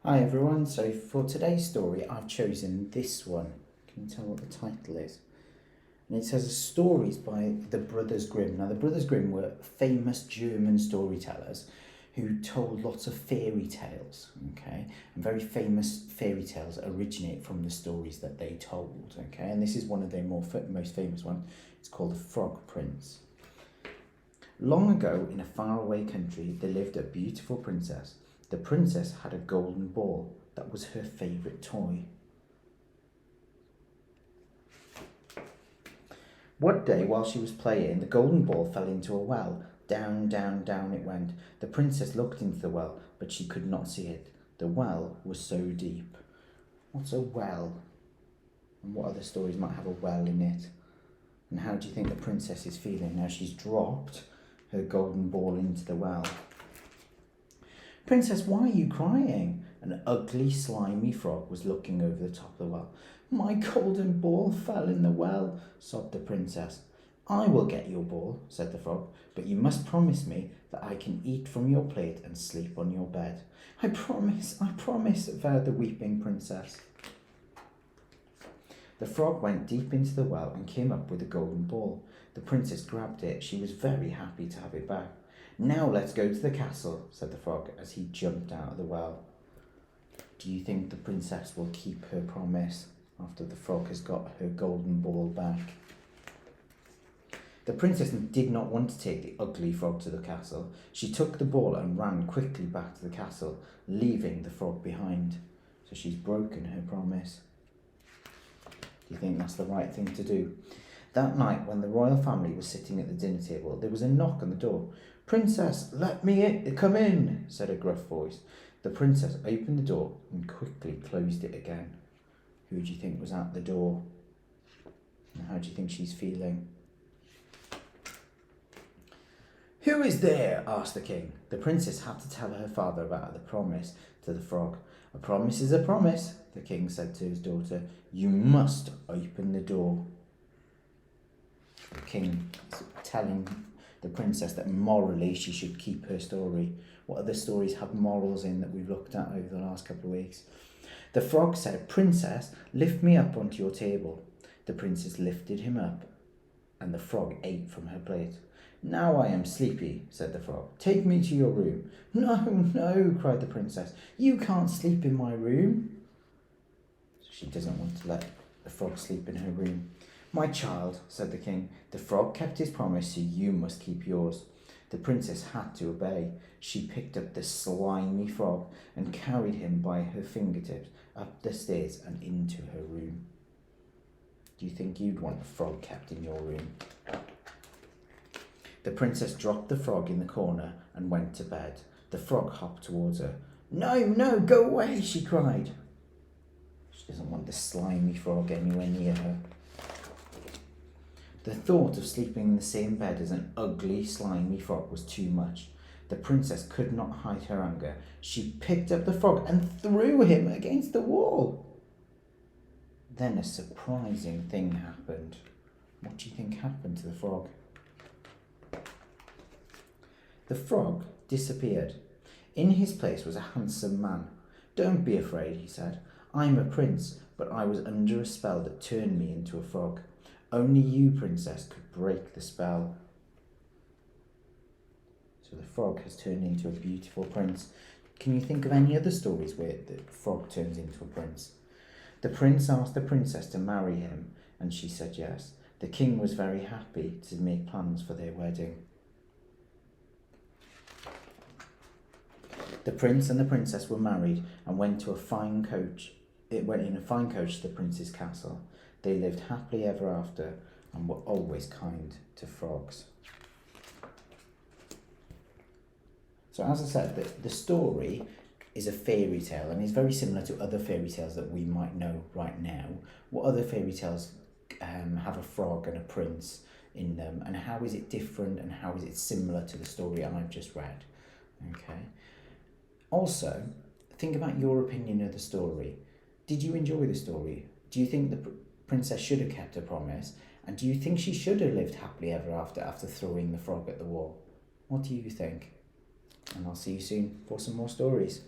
Hi everyone, so for today's story I've chosen this one. Can you tell what the title is? And it says stories by the Brothers Grimm. Now the Brothers Grimm were famous German storytellers who told lots of fairy tales, okay? And very famous fairy tales originate from the stories that they told, okay? And this is one of their most famous ones. It's called The Frog Prince. Long ago in a faraway country there lived a beautiful princess. The princess had a golden ball that was her favourite toy. One day while she was playing, the golden ball fell into a well. Down, down, down it went. The princess looked into the well, but she could not see it. The well was so deep. What's a well? And what other stories might have a well in it? And how do you think the princess is feeling now she's dropped her golden ball into the well? Princess, why are you crying? An ugly, slimy frog was looking over the top of the well. My golden ball fell in the well, sobbed the princess. I will get your ball, said the frog, but you must promise me that I can eat from your plate and sleep on your bed. I promise, vowed the weeping princess. The frog went deep into the well and came up with a golden ball. The princess grabbed it. She was very happy to have it back. Now let's go to the castle, said the frog as he jumped out of the well. Do you think the princess will keep her promise after the frog has got her golden ball back? The princess did not want to take the ugly frog to the castle. She took the ball and ran quickly back to the castle, leaving the frog behind. So she's broken her promise. Do you think that's the right thing to do? That night, when the royal family was sitting at the dinner table, there was a knock on the door. Princess, let me come in, said a gruff voice. The princess opened the door and quickly closed it again. Who do you think was at the door? And how do you think she's feeling? Who is there? Asked the king. The princess had to tell her father about the promise to the frog. A promise is a promise, the king said to his daughter. You must open the door. The king is telling the princess that morally she should keep her story. What other stories have morals in that we've looked at over the last couple of weeks? The frog said, Princess, lift me up onto your table. The princess lifted him up, and the frog ate from her plate. Now I am sleepy, said the frog. Take me to your room. No, no, cried the princess. You can't sleep in my room. She doesn't want to let the frog sleep in her room. My child, said the king, the frog kept his promise, so you must keep yours. The princess had to obey. She picked up the slimy frog and carried him by her fingertips up the stairs and into her room. Do you think you'd want a frog kept in your room? The princess dropped the frog in the corner and went to bed. The frog hopped towards her. No, no, go away, she cried. She doesn't want the slimy frog anywhere near her. The thought of sleeping in the same bed as an ugly, slimy frog was too much. The princess could not hide her anger. She picked up the frog and threw him against the wall. Then a surprising thing happened. What do you think happened to the frog? The frog disappeared. In his place was a handsome man. Don't be afraid, he said. I'm a prince, but I was under a spell that turned me into a frog. Only you, princess, could break the spell. So the frog has turned into a beautiful prince. Can you think of any other stories where the frog turns into a prince? The prince asked the princess to marry him, and she said yes. The king was very happy to make plans for their wedding. The prince and the princess were married and went in a fine coach to the prince's castle. They lived happily ever after and were always kind to frogs. So as I said, the story is a fairy tale and is very similar to other fairy tales that we might know right now. What other fairy tales have a frog and a prince in them, and how is it different and how is it similar to the story I've just read? Okay. Also, think about your opinion of the story. Did you enjoy the story? Do you think the princess should have kept her promise? And do you think she should have lived happily ever after throwing the frog at the wall? What do you think? And I'll see you soon for some more stories.